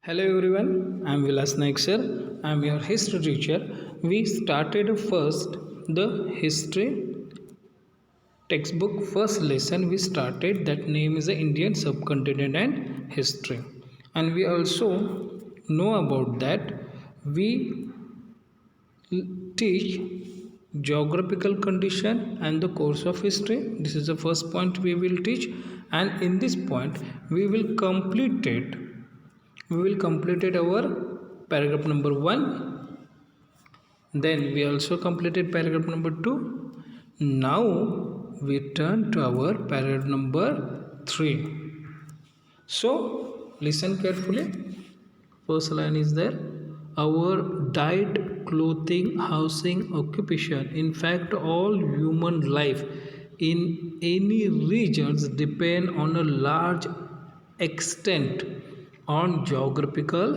Hello everyone, I'm Vilas Naik sir. I'm your history teacher. We started first the history textbook first lesson we started that name is the Indian subcontinent and history. And we also know about that we teach geographical condition and the course of history. This is the first point we will teach, and in this point we will complete our paragraph number 1. Then we also completed paragraph number 2. Now we turn to our paragraph number 3. So listen carefully. First line is there: our diet, clothing, housing, occupation, in fact all human life in any regions depend on a large extent on geographical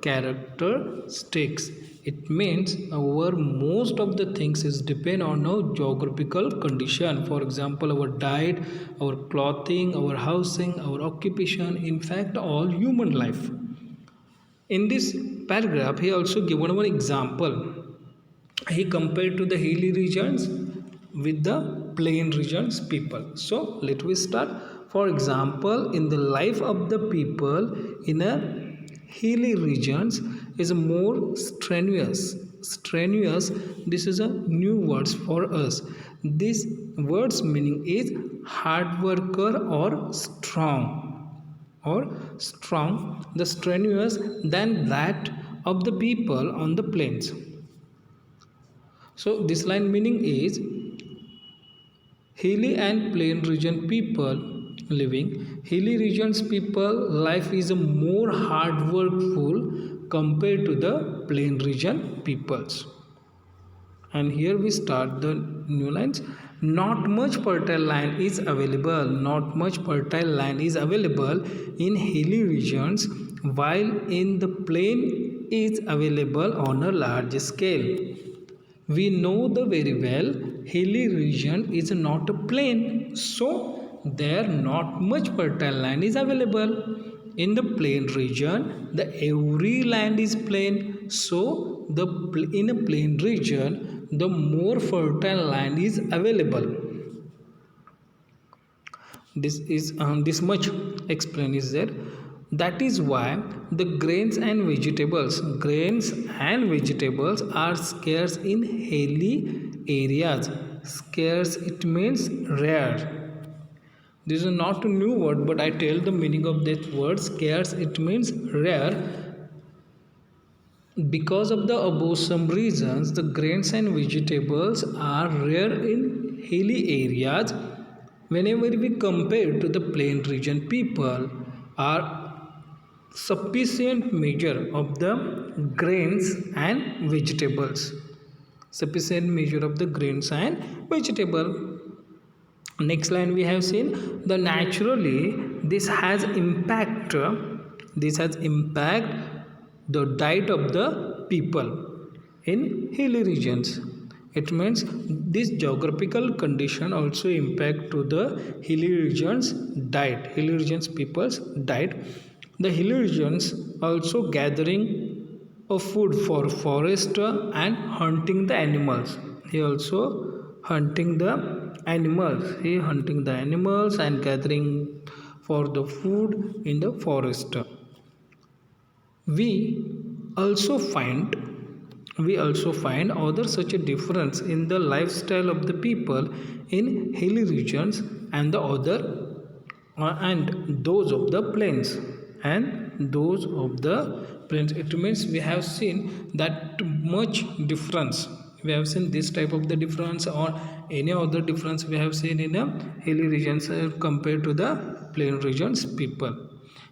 characteristics. It means our most of the things is depend on our geographical condition. For example, our diet, our clothing, our housing, our occupation, in fact all human life. In this paragraph he also given one example. He compared to the hilly regions with the plain regions people. So let we start. For example, in the life of the people in a hilly regions is more strenuous. This is a new words for us. This words meaning is hard worker or strong, the strenuous than that of the people on the plains. So this line meaning is hilly and plain region people living. Hilly regions people life is a more hard workful compared to the plain region peoples. And here we start the new lines. Not much fertile land is available. Not much fertile land is available in hilly regions, while in the plain is available on a large scale. We know the very well hilly region is not a plain, so there not much fertile land is available. In the plain region, the every land is plain, so in a plain region, the more fertile land is available. This much explain is there. That is why the grains and vegetables are scarce in hilly areas. Scarce, it means rare. This is not a new word, but I tell the meaning of that word. Scarce, it means rare. Because of the above some reasons, the grains and vegetables are rare in hilly areas. Whenever we compare to the plain region, people are sufficient measure of the grains and vegetables. Sufficient measure of the grains and vegetable. Next line we have seen the naturally this has impact the diet of the people in hilly regions. It means this geographical condition also impact to the hilly regions people's diet. The hilly regions also gathering of food for forest and hunting the animals. He also hunting the animals and gathering for the food in the forest. We also find other such a difference in the lifestyle of the people in hilly regions and the other and those of the plains. It means we have seen that much difference. We have seen this type of the difference or any other difference we have seen in a hilly regions compared to the plain regions people.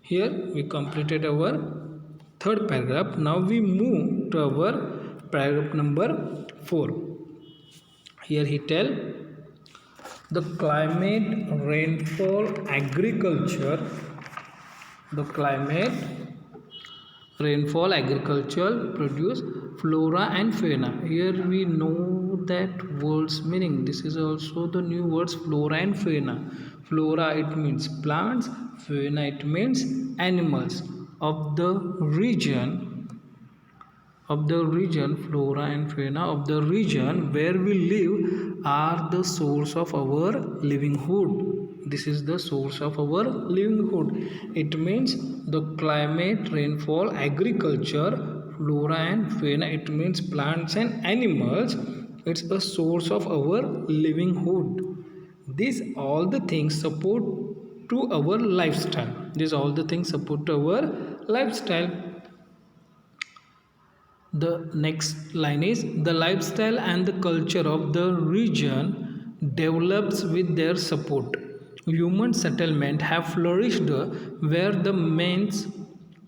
Here we completed our third paragraph. Now we move to our paragraph number 4. Here he tell the climate, rainfall, agriculture. The climate, rainfall, agriculture produce flora and fauna. Here we know that words meaning. This is also the new words flora and fauna. Flora it means plants, fauna it means animals. of the region, flora and fauna of the region where we live are the source of our livelihood. This is the source of our livelihood. It means the climate, rainfall, agriculture, flora and fauna. It means plants and animals. It's a source of our livelihood. These all the things support to our lifestyle. These all the things support to our lifestyle. The next line is the lifestyle and the culture of the region develops with their support. Human settlement have flourished where the means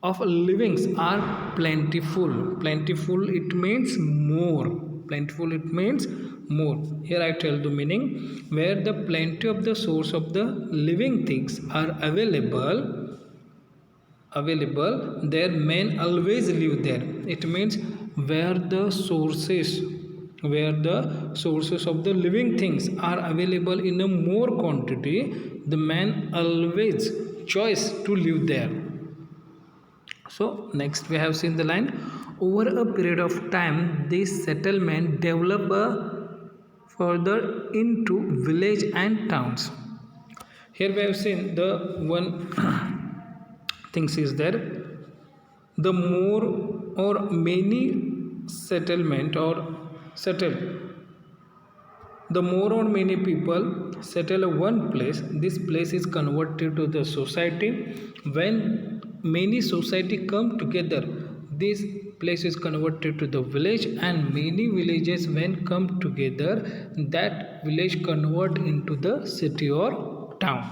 of livings are plentiful. Plentiful it means more. Plentiful it means more. Here I tell the meaning where the plenty of the source of the living things are available there men always live there. It means where the sources of the living things are available in a more quantity, the man always choice to live there. So next we have seen the line over a period of time this settlement develop further into village and towns. Here we have seen the one things is there the more or many settlement or settle the more or many people settle at one place, this place is converted to the society. When many society come together, this place is converted to the village, and many villages when come together, that village convert into the city or town.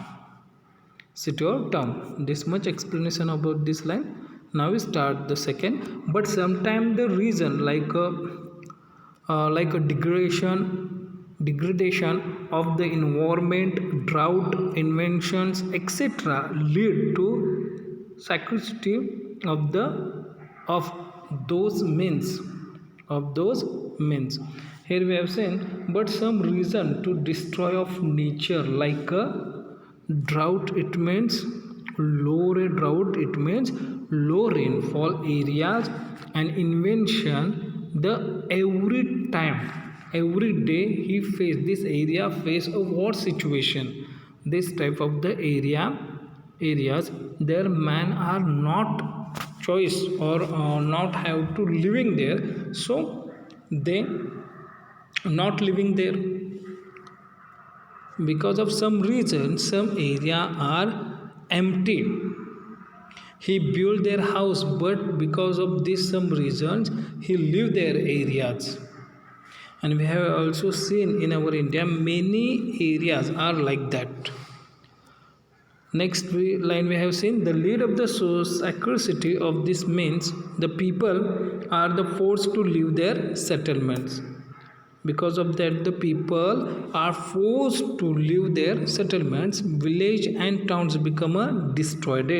This much explanation about this line. Now we start the second. But sometimes the reason like a degradation of the environment, drought, inventions, etc., lead to scarcity of those means. Here we have seen, but some reason to destroy of nature like a drought. It means low rainfall areas, and invention the every day he face a war situation. This type of the areas their man are not choice or not have to living there, so they not living there. Because of some reason some area are empty, he built their house, but because of this some reasons he live their areas. And we have also seen in our India many areas are like that. Next line we have seen the lead of the scarcity of this means the people are the forced to leave their settlements. Because of that the people are forced to leave their settlements, village and towns become destroyed.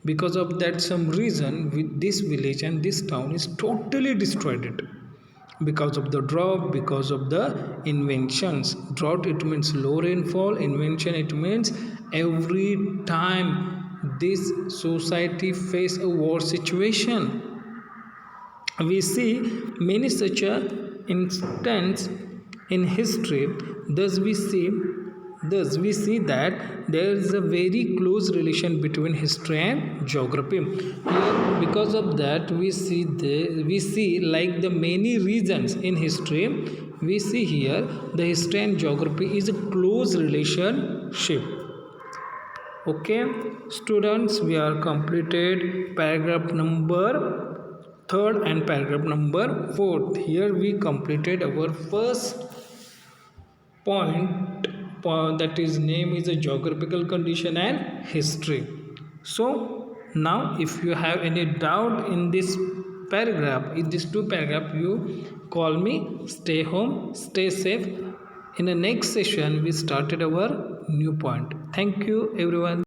Because of that some reason with this village and this town is totally destroyed. Because of the drought, because of the inventions. Drought it means low rainfall, invention it means every time this society face a war situation. We see many such instances in history. Thus we see that there is a very close relation between history and geography. Here, because of that we see like the many reasons in history. We see here the history and geography is a close relationship. Okay students, we are completed paragraph number 3rd and paragraph number 4th. Here we completed our first point, that is name is a geographical condition and history. So now if you have any doubt in this paragraph, in these 2 paragraph, you call me. Stay home, stay safe. In the next session we started our new point. Thank you everyone.